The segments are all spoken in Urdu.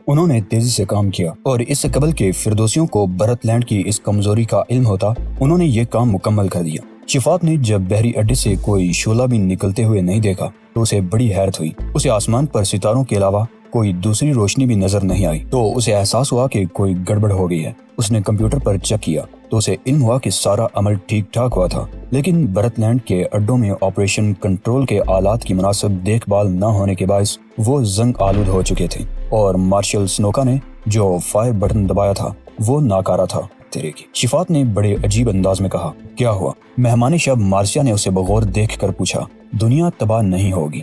انہوں نے تیزی سے کام کیا اور اس سے قبل کہ فردوسیوں کو برت لینڈ کی اس کمزوری کا علم ہوتا انہوں نے یہ کام مکمل کر دیا۔ شفاعت نے جب بحری اڈے سے کوئی شعلہ بھی نکلتے ہوئے نہیں دیکھا تو اسے بڑی حیرت ہوئی۔ اسے آسمان پر ستاروں کے علاوہ کوئی دوسری روشنی بھی نظر نہیں آئی تو اسے احساس ہوا کہ کوئی گڑبڑ ہو گئی ہے۔ اس نے کمپیوٹر پر چیک کیا تو اسے علم ہوا کہ سارا عمل ٹھیک ٹھاک ہوا تھا، لیکن برت لینڈ کے اڈوں میں آپریشن کنٹرول کے آلات کی مناسب دیکھ بھال نہ ہونے کے باعث وہ زنگ آلود ہو چکے تھے اور مارشل سنوکا نے جو فائر بٹن دبایا تھا وہ ناکارہ تھا۔ شفاعت نے بڑے عجیب انداز میں کہا، کیا ہوا؟ مہمان شب مارسیا نے اسے بغور دیکھ کر پوچھا۔ دنیا تباہ نہیں ہوگی۔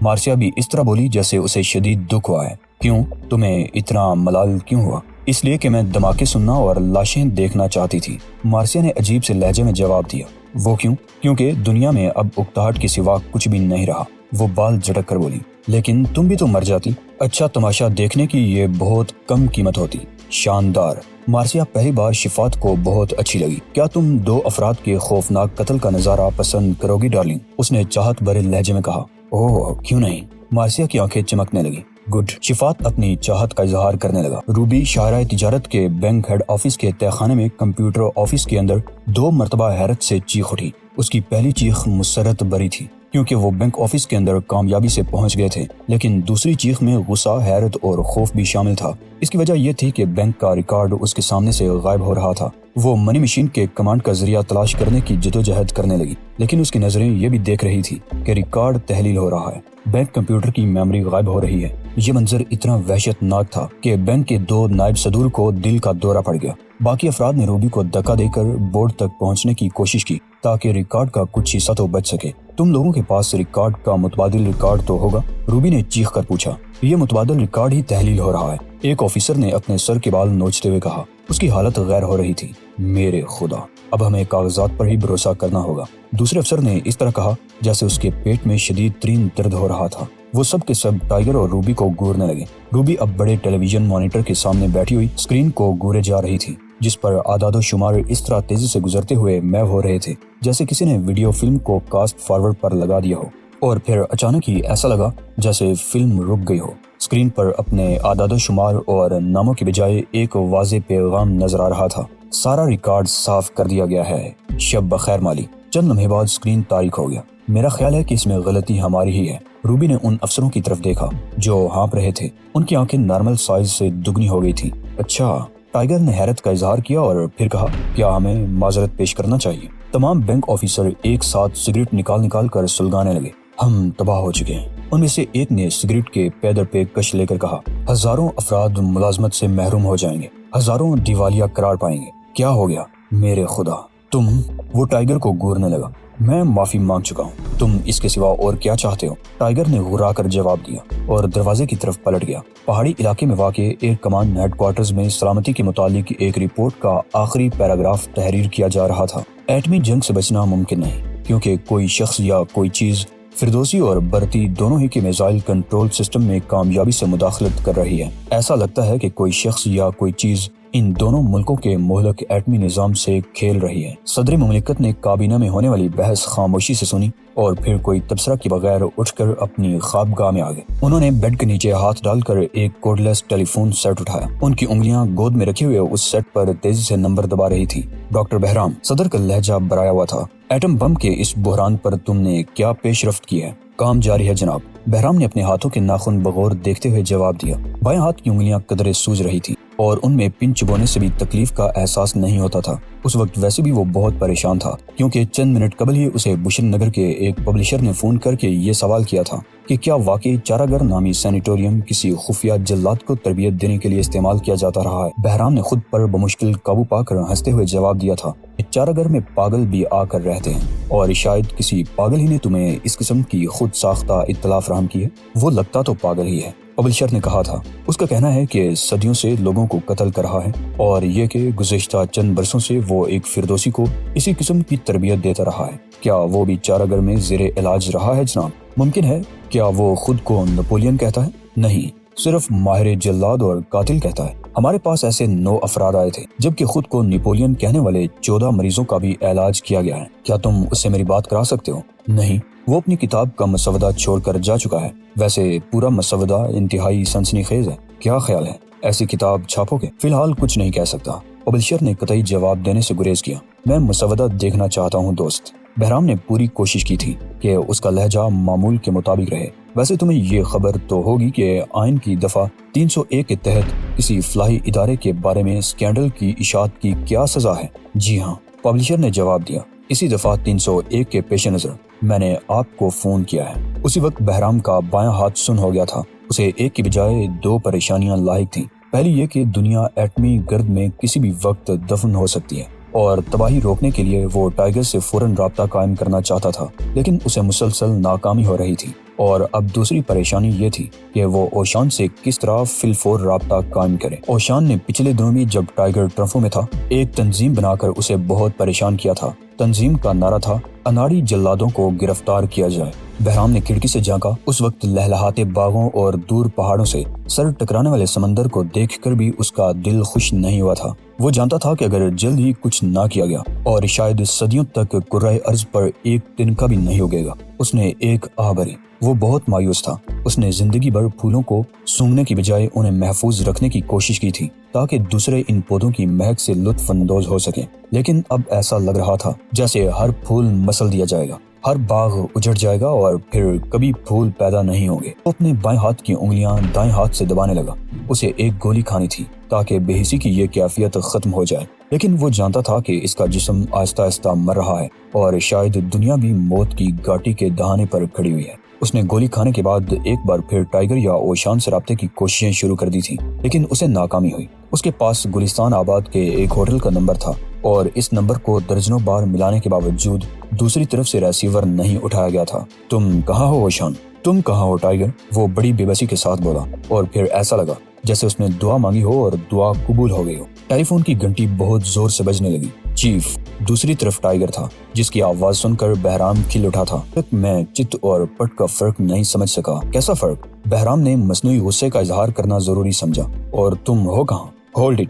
مارسیا بھی اس طرح بولی جیسے اسے شدید دکھ ہوا ہے۔ کیوں؟ تمہیں اتنا ملال کیوں ہوا؟ اس لیے کہ میں دھماکے سننا اور لاشیں دیکھنا چاہتی تھی، مارسیا نے عجیب سے لہجے میں جواب دیا۔ وہ کیوں؟ کیونکہ دنیا میں اب اکتاہٹ کے سوا کچھ بھی نہیں رہا، وہ بال جھٹک کر بولی۔ لیکن تم بھی تو مر جاتی۔ اچھا تماشا دیکھنے کی یہ بہت کم قیمت ہوتی۔ شاندار۔ مارسیا پہلی بار شفاعت کو بہت اچھی لگی۔ کیا تم دو افراد کے خوفناک قتل کا نظارہ پسند کرو گی ڈارلنگ؟ اس نے چاہت بھرے لہجے میں کہا۔ اوہ کیوں نہیں؟ مارسیا کی آنکھیں چمکنے لگی۔ گڈ۔ شفاعت اپنی چاہت کا اظہار کرنے لگا۔ روبی شاہراہ تجارت کے بینک ہیڈ آفس کے تہہ خانے میں کمپیوٹر آفس کے اندر 2 مرتبہ حیرت سے چیخ اٹھی۔ اس کی پہلی چیخ مسرت بری تھی کیونکہ وہ بینک آفس کے اندر کامیابی سے پہنچ گئے تھے، لیکن دوسری چیخ میں غصہ، حیرت اور خوف بھی شامل تھا۔ اس کی وجہ یہ تھی کہ بینک کا ریکارڈ اس کے سامنے سے غائب ہو رہا تھا۔ وہ منی مشین کے کمانڈ کا ذریعہ تلاش کرنے کی جدوجہد کرنے لگی، لیکن اس کی نظریں یہ بھی دیکھ رہی تھی کہ ریکارڈ تحلیل ہو رہا ہے، بینک کمپیوٹر کی میموری غائب ہو رہی ہے۔ یہ منظر اتنا وحشت ناک تھا کہ بینک کے 2 نائب صدور کو دل کا دورہ پڑ گیا۔ باقی افراد نے روبی کو دھکا دے کر بورڈ تک پہنچنے کی کوشش کی تاکہ ریکارڈ کا کچھ حصہ تو بچ سکے۔ تم لوگوں کے پاس ریکارڈ کا متبادل ریکارڈ تو ہوگا؟ روبی نے چیخ کر پوچھا۔ یہ متبادل ریکارڈ ہی تحلیل ہو رہا ہے، ایک آفیسر نے اپنے سر کے بال نوچتے ہوئے کہا۔ اس کی حالت غیر ہو رہی تھی۔ میرے خدا، اب ہمیں کاغذات پر ہی بھروسہ کرنا ہوگا، دوسرے افسر نے اس طرح کہا جیسے اس کے پیٹ میں شدید ترین درد ہو رہا تھا۔ وہ سب کے سب ٹائیگر اور روبی کو گورنے لگے۔ روبی اب بڑے ٹیلی ویژن مانیٹر کے سامنے بیٹھی ہوئی اسکرین کو گورے جا رہی تھی، جس پر اعداد و شمار اس طرح تیزی سے گزرتے ہوئے محو ہو رہے تھے جیسے کسی نے ویڈیو فلم کو کاسٹ فارورڈ پر لگا دیا ہو، اور پھر اچانک ہی ایسا لگا جیسے فلم رک گئی ہو۔ اسکرین پر اپنے اعداد و شمار اور ناموں کی بجائے ایک واضح پیغام نظر آ رہا تھا۔ سارا ریکارڈ صاف کر دیا گیا ہے، شب بخیر مالی۔ چند لمحے بعد اسکرین تاریک ہو گیا۔ میرا خیال ہے کہ اس میں غلطی ہماری ہی ہے۔ روبی نے ان افسروں کی طرف دیکھا جو ہانپ رہے تھے، ان کی آنکھیں نارمل سائز سے دگنی ہو گئی تھی۔ اچھا، ٹائیگر نے حیرت کا اظہار کیا اور پھر کہا، کیا ہمیں معذرت پیش کرنا چاہیے؟ تمام بینک آفیسر ایک ساتھ سگریٹ نکال کر سلگانے لگے۔ ہم تباہ ہو چکے ہیں۔ ان میں سے ایک نے سگریٹ کے پے در پے کش لے کر کہا، ہزاروں افراد ملازمت سے محروم ہو جائیں گے، ہزاروں دیوالیہ قرار پائیں گے۔ کیا ہو گیا؟ میرے خدا، تم؟ وہ ٹائیگر کو گورنے لگا۔ میں معافی مانگ چکا ہوں، تم اس کے سوا اور کیا چاہتے ہو؟ ٹائیگر نے غرا کر جواب دیا اور دروازے کی طرف پلٹ گیا۔ پہاڑی علاقے میں واقع ایئر کمانڈ ہیڈ کوارٹرز میں سلامتی کے متعلق ایک رپورٹ کا آخری پیراگراف تحریر کیا جا رہا تھا۔ ایٹمی جنگ سے بچنا ممکن نہیں کیونکہ کوئی شخص یا کوئی چیز فردوسی اور برتی دونوں ہی کے میزائل کنٹرول سسٹم میں کامیابی سے مداخلت کر رہی ہے۔ ایسا لگتا ہے کہ کوئی شخص یا کوئی چیز ان دونوں ملکوں کے مہلک ایٹمی نظام سے کھیل رہی ہے۔ صدر مملکت نے کابینہ میں ہونے والی بحث خاموشی سے سنی اور پھر کوئی تبصرہ کے بغیر اٹھ کر اپنی خوابگاہ میں آ گئے۔ انہوں نے بیڈ کے نیچے ہاتھ ڈال کر ایک کوڈ لیس ٹیلی فون سیٹ اٹھایا۔ ان کی انگلیاں گود میں رکھے ہوئے اس سیٹ پر تیزی سے نمبر دبا رہی تھی۔ ڈاکٹر بہرام، صدر کا لہجہ برایا ہوا تھا، ایٹم بم کے اس بحران پر تم نے کیا پیش رفت کی ہے؟ کام جاری ہے جناب۔ بہرام نے اپنے ہاتھوں کے ناخن بغور دیکھتے ہوئے جواب دیا۔ بائیں ہاتھ کی انگلیاں قدرے سوج رہی تھی اور ان میں پن چبونے سے بھی تکلیف کا احساس نہیں ہوتا تھا۔ اس وقت ویسے بھی وہ بہت پریشان تھا کیونکہ چند منٹ قبل ہی اسے بشن نگر کے ایک پبلشر نے فون کر کے یہ سوال کیا تھا کہ کیا واقعی چاراگر نامی سینیٹوریم کسی خفیہ جلات کو تربیت دینے کے لیے استعمال کیا جاتا رہا ہے؟ بہرام نے خود پر بمشکل قابو پا کر ہنستے ہوئے جواب دیا تھا کہ چاراگر میں پاگل بھی آ کر رہتے ہیں اور شاید کسی پاگل ہی نے تمہیں اس قسم کی خود ساختہ اطلاع فراہم کی ہے۔ وہ لگتا تو پاگل ہی ہے، پبلشر نے کہا تھا۔ اس کا کہنا ہے کہ صدیوں سے لوگوں کو قتل کر رہا ہے اور یہ کہ گزشتہ چند برسوں سے وہ ایک فردوسی کو اسی قسم کی تربیت دیتا رہا ہے۔ کیا وہ بھی چاراگر میں زیر علاج رہا ہے جناب؟ ممکن ہے۔ کیا وہ خود کو نپولین کہتا ہے؟ نہیں، صرف ماہر جلاد اور قاتل کہتا ہے۔ ہمارے پاس ایسے 9 افراد آئے تھے جبکہ خود کو نپولین کہنے والے 14 مریضوں کا بھی علاج کیا گیا ہے۔ کیا تم اس سے میری بات کرا سکتے ہو؟ نہیں، وہ اپنی کتاب کا مسودہ چھوڑ کر جا چکا ہے۔ ویسے پورا مسودہ انتہائی سنسنی خیز ہے۔ کیا خیال ہے؟ ایسی کتاب چھاپو گے؟ فی الحال کچھ نہیں کہہ سکتا، پبلشر نے قطعی جواب دینے سے گریز کیا۔ میں مسودہ دیکھنا چاہتا ہوں دوست۔ بہرام نے پوری کوشش کی تھی کہ اس کا لہجہ معمول کے مطابق رہے۔ ویسے تمہیں یہ خبر تو ہوگی کہ آئین کی دفعہ 301 کے تحت کسی فلاحی ادارے کے بارے میں اسکینڈل کی اشاعت کی کیا سزا ہے؟ جی ہاں، پبلشر نے جواب دیا۔ اسی دفعہ 301 کے پیش نظر میں نے آپ کو فون کیا ہے۔ اسی وقت بہرام کا بایاں ہاتھ سن ہو گیا تھا۔ اسے ایک کی بجائے دو پریشانیاں لاحق تھیں۔ پہلی یہ کہ دنیا ایٹمی گرد میں کسی بھی وقت دفن ہو سکتی ہے اور تباہی روکنے کے لیے وہ ٹائیگر سے فوراً رابطہ قائم کرنا چاہتا تھا، لیکن اسے مسلسل ناکامی ہو رہی تھی۔ اور اب دوسری پریشانی یہ تھی کہ وہ اوشان سے کس طرح فی الفور رابطہ قائم کرے۔ اوشان نے پچھلے دنوں میں جب ٹائیگر ٹرفوں میں تھا ایک تنظیم بنا کر اسے بہت پریشان کیا تھا۔ تنظیم کا نعرہ تھا اناڑی جلادوں کو گرفتار کیا جائے۔ بہرام نے کھڑکی سے جھانکا۔ اس وقت لہلہاتے باغوں اور دور پہاڑوں سے سر ٹکرانے والے سمندر کو دیکھ کر بھی اس کا دل خوش نہیں ہوا تھا۔ وہ جانتا تھا کہ اگر جلد ہی کچھ نہ کیا گیا اور شاید صدیوں تک کرۂ ارض پر ایک تنکا بھی نہیں اگے گا۔ اس نے ایک آہ بھری۔ وہ بہت مایوس تھا۔ اس نے زندگی بھر پھولوں کو سونگھنے کی بجائے انہیں محفوظ رکھنے کی کوشش کی تھی تاکہ دوسرے ان پودوں کی مہک سے لطف اندوز ہو سکیں، لیکن اب ایسا لگ رہا تھا جیسے ہر پھول مسل دیا جائے گا، ہر باغ اجڑ جائے گا اور پھر کبھی پھول پیدا نہیں ہوں گے۔ وہ اپنے بائیں ہاتھ کی انگلیاں دائیں ہاتھ سے دبانے لگا۔ اسے ایک گولی کھانی تھی تاکہ بے حسی کی یہ کیفیت ختم ہو جائے، لیکن وہ جانتا تھا کہ اس کا جسم آہستہ آہستہ مر رہا ہے اور شاید دنیا بھی موت کی گاٹی کے دہانے پر کھڑی ہوئی ہے۔ اس نے گولی کھانے کے بعد ایک بار پھر ٹائیگر یا اوشان سے رابطے کی کوششیں شروع کر دی تھی، لیکن اسے ناکامی ہوئی۔ اس کے پاس گلستان آباد کے ایک ہوٹل کا نمبر تھا اور اس نمبر کو درجنوں بار ملانے کے باوجود دوسری طرف سے ریسیور نہیں اٹھایا گیا تھا۔ تم کہاں ہو اوشان؟ تم کہاں ہو ٹائیگر؟ وہ بڑی بے بسی کے ساتھ بولا اور پھر ایسا لگا جیسے اس نے دعا مانگی ہو اور دعا قبول ہو گئی ہو۔ ٹیلی فون کی گھنٹی بہت زور سے بجنے لگی۔ چیف، دوسری طرف ٹائیگر تھا، جس کی آواز سن کر بہرام کھل اٹھا تھا۔ میں چت اور پٹ کا فرق نہیں سمجھ سکا۔ کیسا فرق؟ بہرام نے مصنوعی غصے کا اظہار کرنا ضروری سمجھا۔ اور تم ہو کہاں؟ Hold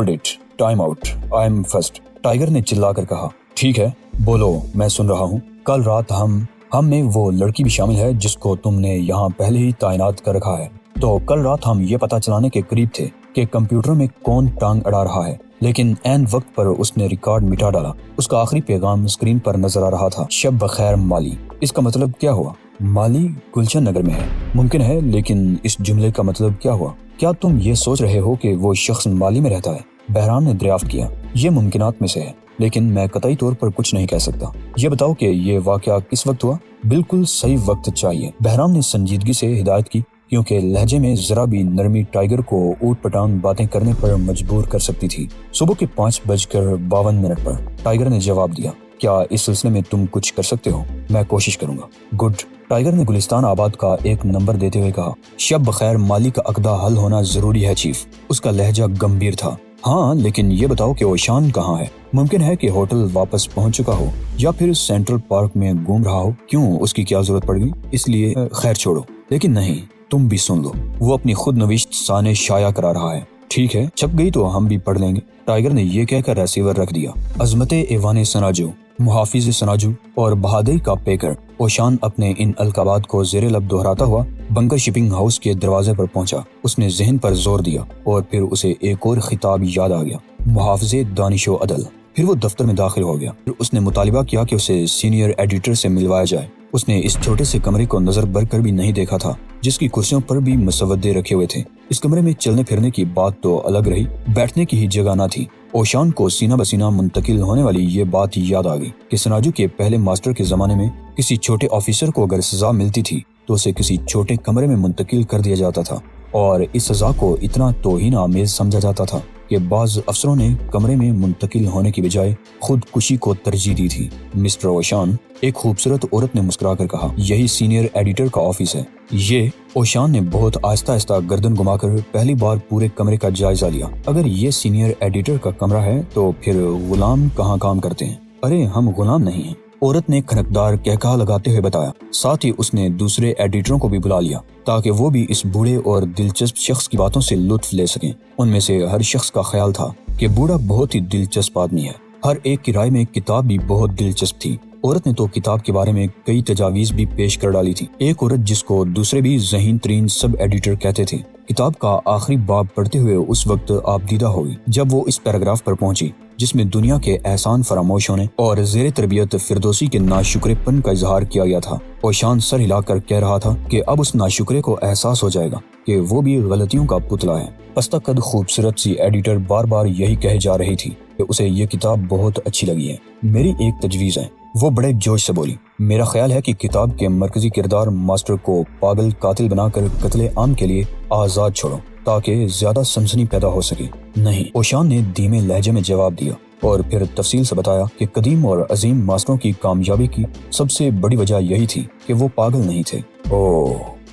it, time out, I am first, tiger نے چلا کر کہا۔ ٹھیک ہے، بولو، میں سن رہا ہوں۔ کل رات ہم میں وہ لڑکی بھی شامل ہے جس کو تم نے یہاں پہلے ہی تعینات کر رکھا ہے۔ تو کل رات ہم یہ پتہ چلانے کے قریب تھے کہ کمپیوٹر میں کون ٹانگ اڑا رہا ہے، لیکن عین وقت پر اس نے ریکارڈ مٹا ڈالا۔ اس کا آخری پیغام اسکرین پر نظر آ رہا تھا، شب بخیر مالی۔ اس کا مطلب کیا ہوا؟ مالی گلشن نگر میں ہے، ممکن ہے، لیکن اس جملے کا مطلب کیا ہوا؟ کیا تم یہ سوچ رہے ہو کہ وہ شخص مالی میں رہتا ہے؟ بہرام نے دریافت کیا۔ یہ ممکنات میں سے ہے، لیکن میں قطعی طور پر کچھ نہیں کہہ سکتا۔ یہ بتاؤ کہ یہ واقعہ کس وقت ہوا؟ بالکل صحیح وقت چاہیے، بہرام نے سنجیدگی سے ہدایت کی، کیونکہ لہجے میں ذرا بھی نرمی ٹائیگر کو اوٹ پٹانگ باتیں کرنے پر مجبور کر سکتی تھی۔ صبح کے 5:52 پر ٹائیگر نے جواب دیا۔ کیا اس سلسلے میں تم کچھ کر سکتے ہو؟ میں کوشش کروں گا۔ گڈ، ٹائیگر نے گلستان آباد کا ایک نمبر دیتے ہوئے کہا۔ شب بخیر مالی کا عقدہ حل ہونا ضروری ہے چیف۔ اس کا لہجہ گمبھیر تھا۔ ہاں، لیکن یہ بتاؤ کہ اوشان کہاں ہے؟ ممکن ہے کہ ہوٹل واپس پہنچ چکا ہو یا پھر سینٹرل پارک میں گھوم رہا ہو۔ کیوں، اس کی کیا ضرورت پڑ گئی؟ اس لیے خیر چھوڑو، لیکن نہیں، تم بھی سن لو، وہ اپنی خود نوشت سانے شائع کرا رہا ہے۔ ٹھیک ہے، چھپ گئی تو ہم بھی پڑھ لیں گے۔ ٹائیگر نے یہ کہہ کر ریسیور رکھ دیا۔ عظمت ایوان سناجو، محافظ سناجو اور بہادری کا پیکر اوشان اپنے ان القابات کو زیر لب دہراتا ہوا بنکر شپنگ ہاؤس کے دروازے پر پہنچا۔ اس نے ذہن پر زور دیا اور پھر اسے ایک اور خطاب یاد آ گیا، محافظ دانش و عدل۔ پھر وہ دفتر میں داخل ہو گیا۔ پھر اس نے مطالبہ کیا کہ اسے سینئر ایڈیٹر سے ملوایا جائے۔ اس نے اس چھوٹے سے کمرے کو نظر بھر کر بھی نہیں دیکھا تھا، جس کی کرسیوں پر بھی مسودے رکھے ہوئے تھے۔ اس کمرے میں چلنے پھرنے کی بات تو الگ رہی، بیٹھنے کی ہی جگہ نہ تھی۔ اوشان کو سینہ بسینہ منتقل ہونے والی یہ بات یاد آ گئی کہ سناجو کے پہلے ماسٹر کے زمانے میں کسی چھوٹے آفیسر کو اگر سزا ملتی تھی تو اسے کسی چھوٹے کمرے میں منتقل کر دیا جاتا تھا، اور اس سزا کو اتنا توہین آمیز سمجھا جاتا تھا کہ بعض افسروں نے کمرے میں منتقل ہونے کی بجائے خودکشی کو ترجیح دی تھی۔ مسٹر اوشان، ایک خوبصورت عورت نے مسکرا کر کہا، یہی سینئر ایڈیٹر کا آفس ہے۔ یہ اوشان نے بہت آہستہ آہستہ گردن گھما کر پہلی بار پورے کمرے کا جائزہ لیا۔ اگر یہ سینئر ایڈیٹر کا کمرہ ہے تو پھر غلام کہاں کام کرتے ہیں؟ ارے ہم غلام نہیں ہیں، عورت نے کھنکدار کہکہا لگاتے ہوئے بتایا۔ ساتھ ہی اس نے دوسرے ایڈیٹروں کو بھی بلا لیا تاکہ وہ بھی اس بوڑھے اور دلچسپ شخص کی باتوں سے لطف لے سکیں۔ ان میں سے ہر شخص کا خیال تھا کہ بوڑھا بہت ہی دلچسپ آدمی ہے۔ ہر ایک کی رائے میں کتاب بھی بہت دلچسپ تھی۔ عورت نے تو کتاب کے بارے میں کئی تجاویز بھی پیش کر ڈالی تھی۔ ایک عورت جس کو دوسرے بھی ذہین ترین سب ایڈیٹر کہتے تھے، کتاب کا آخری باب پڑھتے ہوئے اس وقت آپ دیدہ ہوئی جب وہ اس پیراگراف پر پہنچی جس میں دنیا کے احسان فراموش ہونے اور زیر تربیت فردوسی کے ناشکرے پن کا اظہار کیا گیا تھا۔ اوشان سر ہلا کر کہہ رہا تھا کہ اب اس ناشکرے کو احساس ہو جائے گا کہ وہ بھی غلطیوں کا پتلا ہے۔ پستہ قد خوبصورت سی ایڈیٹر بار بار یہی کہے جا رہی تھی کہ اسے یہ کتاب بہت اچھی لگی ہے۔ میری ایک تجویز ہے، وہ بڑے جوش سے بولی۔ میرا خیال ہے کہ کتاب کے مرکزی کردار ماسٹر کو پاگل قاتل بنا کر قتل عام کے لیے آزاد چھوڑو تاکہ زیادہ سنسنی پیدا ہو سکے۔ نہیں، اوشان نے دھیمے لہجے میں جواب دیا اور پھر تفصیل سے بتایا کہ قدیم اور عظیم ماسٹروں کی کامیابی کی سب سے بڑی وجہ یہی تھی کہ وہ پاگل نہیں تھے۔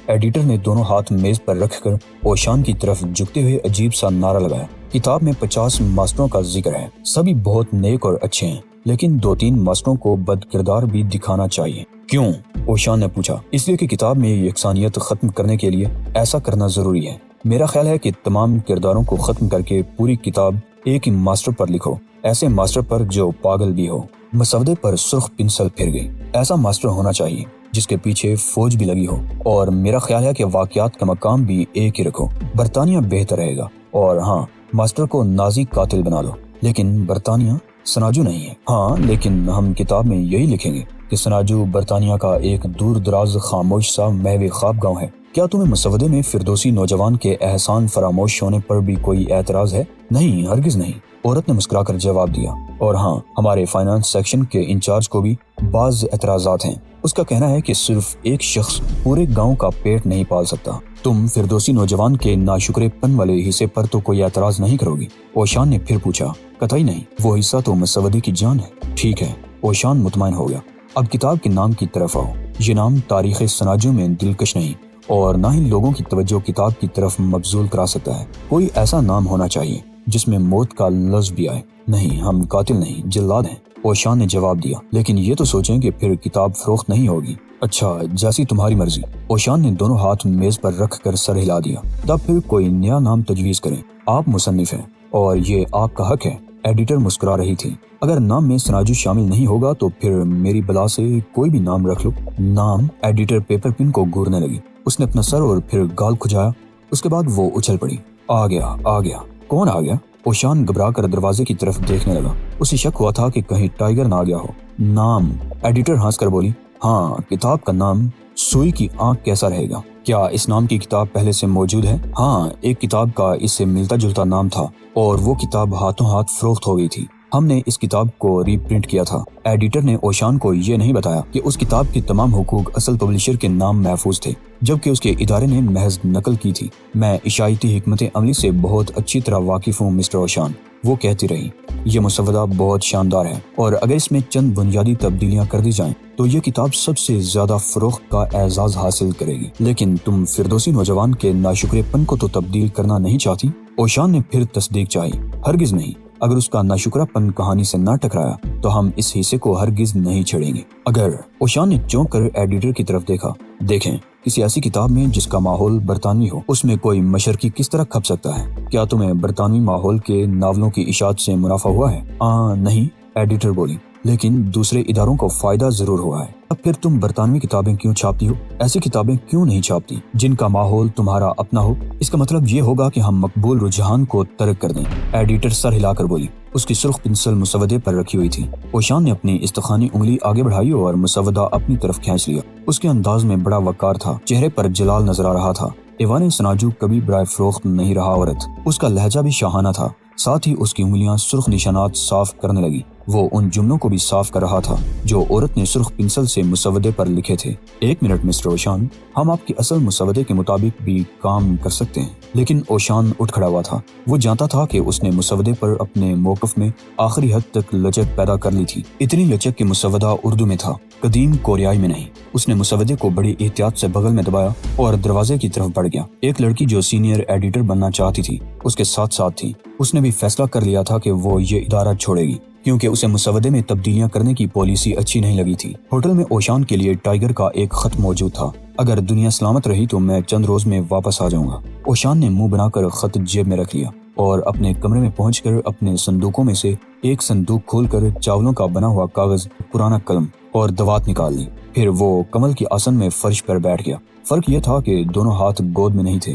ایڈیٹر نے دونوں ہاتھ میز پر رکھ کر اوشان کی طرف جھکتے ہوئے عجیب سا نعرہ لگایا۔ کتاب میں 50 ماسٹروں کا ذکر ہے، سبھی بہت نیک اور اچھے ہیں، لیکن 2-3 ماسٹروں کو بد کردار بھی دکھانا چاہیے۔ کیوں؟ اوشان نے پوچھا۔ اس لیے کہ کتاب میں یکسانیت ختم کرنے کے لیے ایسا کرنا ضروری ہے۔ میرا خیال ہے کہ تمام کرداروں کو ختم کر کے پوری کتاب ایک ہی ماسٹر پر لکھو، ایسے ماسٹر پر جو پاگل بھی ہو۔ مسودے پر سرخ پنسل پھر گئی۔ ایسا ماسٹر ہونا چاہیے جس کے پیچھے فوج بھی لگی ہو، اور میرا خیال ہے کہ واقعات کا مقام بھی ایک ہی رکھو۔ برطانیہ بہتر رہے گا، اور ہاں، ماسٹر کو نازی قاتل بنا دو، لیکن برطانیہ سناجو نہیں ہے۔ ہاں، لیکن ہم کتاب میں یہی لکھیں گے کہ سناجو برطانیہ کا ایک دور دراز خاموش سا محو خواب گاؤں ہے۔ کیا تمہیں مسودے میں فردوسی نوجوان کے احسان فراموش ہونے پر بھی کوئی اعتراض ہے؟ نہیں، ہرگز نہیں، عورت نے مسکرا کر جواب دیا۔ اور ہاں، ہمارے فائنانس سیکشن کے انچارج کو بھی بعض اعتراضات ہیں۔ اس کا کہنا ہے کہ صرف ایک شخص پورے گاؤں کا پیٹ نہیں پال سکتا۔ تم فردوسی نوجوان کے ناشکرے پن والے حصے پر تو کوئی اعتراض نہیں کرو گی؟ اوشان نے پھر پوچھا۔ قطعی نہیں، وہ حصہ تو مسودے کی جان ہے۔ ٹھیک ہے، اوشان مطمئن ہو گیا۔ اب کتاب کے نام کی طرف آؤ۔ یہ نام تاریخ سناجو میں دلکش نہیں، اور نہ ہی لوگوں کی توجہ کتاب کی طرف مبذول کرا سکتا ہے۔ کوئی ایسا نام ہونا چاہیے جس میں موت کا لفظ بھی آئے۔ نہیں، ہم قاتل نہیں، جلاد ہیں، اوشان نے جواب دیا۔ لیکن یہ تو سوچیں کہ پھر کتاب فروخت نہیں ہوگی۔ اچھا، جیسی تمہاری مرضی۔ اوشان نے دونوں ہاتھ میز پر رکھ کر سر ہلا دیا۔ تب پھر کوئی نیا نام تجویز کریں۔ آپ مصنف ہیں اور یہ آپ کا حق ہے۔ ایڈیٹر مسکرا رہی تھی۔ اگر نام میں سناجو شامل نہیں ہوگا تو پھر میری بلا سے کوئی بھی نام رکھ لو۔ نام؟ ایڈیٹر پیپر پن کو گورنے لگی۔ اس نے اپنا سر اور پھر گال کھجایا۔ اس کے بعد وہ اچھل پڑی۔ آ گیا۔ کون آ گیا؟ اوشان گھبرا کر دروازے کی طرف دیکھنے لگا۔ اسے شک ہوا تھا کہ کہیں ٹائیگر نہ آ گیا ہو۔ نام؟ ایڈیٹر ہنس کر بولی۔ ہاں، کتاب کا نام سوئی کی آنکھ کیسا رہے گا؟ کیا اس نام کی کتاب پہلے سے موجود ہے؟ ہاں، ایک کتاب کا اس سے ملتا جلتا نام تھا، اور وہ کتاب ہاتھوں ہاتھ فروخت ہو گئی تھی۔ ہم نے اس کتاب کو ری پرنٹ کیا تھا۔ ایڈیٹر نے اوشان کو یہ نہیں بتایا کہ اس کتاب کے تمام حقوق اصل پبلشر کے نام محفوظ تھے، جبکہ اس کے ادارے نے محض نقل کی تھی۔ میں عشائیتی حکمت عملی سے بہت اچھی طرح واقف ہوں مسٹر اوشان، وہ کہتی رہی۔ یہ مسودہ بہت شاندار ہے، اور اگر اس میں چند بنیادی تبدیلیاں کر دی جائیں تو یہ کتاب سب سے زیادہ فروخت کا اعزاز حاصل کرے گی۔ لیکن تم فردوسی نوجوان کے ناشکرے پن کو تو تبدیل کرنا نہیں چاہتی؟ اوشان نے پھر تصدیق چاہی۔ ہرگز نہیں۔ اگر اس کا ناشکرہ پن کہانی سے نہ ٹکرایا تو ہم اس حصے کو ہرگز نہیں چھیڑیں گے۔ اگر؟ اوشان نے چونک کر ایڈیٹر کی طرف دیکھا۔ دیکھیں، کسی ایسی کتاب میں جس کا ماحول برطانوی ہو، اس میں کوئی مشرقی کس طرح کھپ سکتا ہے؟ کیا تمہیں برطانوی ماحول کے ناولوں کی اشاعت سے منافع ہوا ہے؟ نہیں، ایڈیٹر بولی، لیکن دوسرے اداروں کو فائدہ ضرور ہوا ہے۔ اب پھر تم برطانوی کتابیں کیوں چھاپتی ہو؟ ایسی کتابیں کیوں نہیں چھاپتی جن کا ماحول تمہارا اپنا ہو؟ اس کا مطلب یہ ہوگا کہ ہم مقبول رجحان کو ترک کر دیں۔ ایڈیٹر سر ہلا کر بولی۔ اس کی سرخ پنسل مسودے پر رکھی ہوئی تھی۔ اوشان نے اپنی استخوانی انگلی آگے بڑھائی اور مسودہ اپنی طرف کھینچ لیا۔ اس کے انداز میں بڑا وقار تھا، چہرے پر جلال نظر آ رہا تھا۔ ایوان سناجو کبھی برائے فروخت نہیں رہا عورت۔ اس کا لہجہ بھی شاہانہ تھا، ساتھ ہی اس کی انگلیاں سرخ نشانات صاف کرنے لگی۔ وہ ان جملوں کو بھی صاف کر رہا تھا جو عورت نے سرخ پنسل سے مسودے پر لکھے تھے۔ ایک منٹ مسٹر اوشان، ہم آپ کی اصل مسودے کے مطابق بھی کام کر سکتے ہیں۔ لیکن اوشان اٹھ کھڑا ہوا تھا۔ وہ جانتا تھا کہ اس نے مسودے پر اپنے موقف میں آخری حد تک لچک پیدا کر لی تھی، اتنی لچک کہ مسودہ اردو میں تھا، قدیم کوریائی میں نہیں۔ اس نے مسودے کو بڑی احتیاط سے بغل میں دبایا اور دروازے کی طرف بڑھ گیا۔ ایک لڑکی جو سینئر ایڈیٹر بننا چاہتی تھی اس کے ساتھ ساتھ تھی۔ اس نے بھی فیصلہ کر لیا تھا کہ وہ یہ ادارہ چھوڑے گی، کیونکہ اسے مسودے میں تبدیلیاں کرنے کی پالیسی اچھی نہیں لگی تھی۔ ہوٹل میں اوشان کے لیے ٹائیگر کا ایک خط موجود تھا۔ اگر دنیا سلامت رہی تو میں چند روز میں واپس آ جاؤں گا۔ اوشان نے منہ بنا کر خط جیب میں رکھ لیا اور اپنے کمرے میں پہنچ کر اپنے صندوقوں میں سے ایک صندوق کھول کر چاولوں کا بنا ہوا کاغذ، پرانا قلم اور دوات نکال لی۔ پھر وہ کمل کی آسن میں فرش پر بیٹھ گیا۔ فرق یہ تھا کہ دونوں ہاتھ گود میں نہیں تھے۔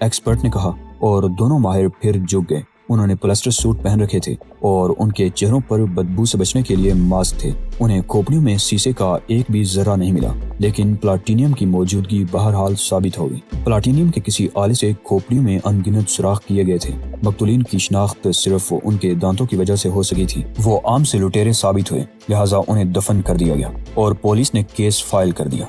ایکسپرٹ نے کہا، اور دونوں ماہر پھر جھک گئے۔ انہوں نے پلاسٹر سوٹ پہن رکھے تھے اور ان کے چہروں پر بدبو سے بچنے کے لیے ماسک تھے۔ انہیں کھوپڑیوں میں شیشے کا ایک بھی ذرہ نہیں ملا، لیکن پلاٹینیم کی موجودگی بہرحال ثابت ہو گئی۔ پلاٹینیم کے کسی آلے سے کھوپڑیوں میں ان گنت سوراخ کیے گئے تھے۔ مقتولین کی شناخت صرف ان کے دانتوں کی وجہ سے ہو سکی تھی۔ وہ عام سے لٹیرے ثابت ہوئے، لہٰذا انہیں دفن کر دیا گیا اور پولیس نے کیس فائل کر دیا۔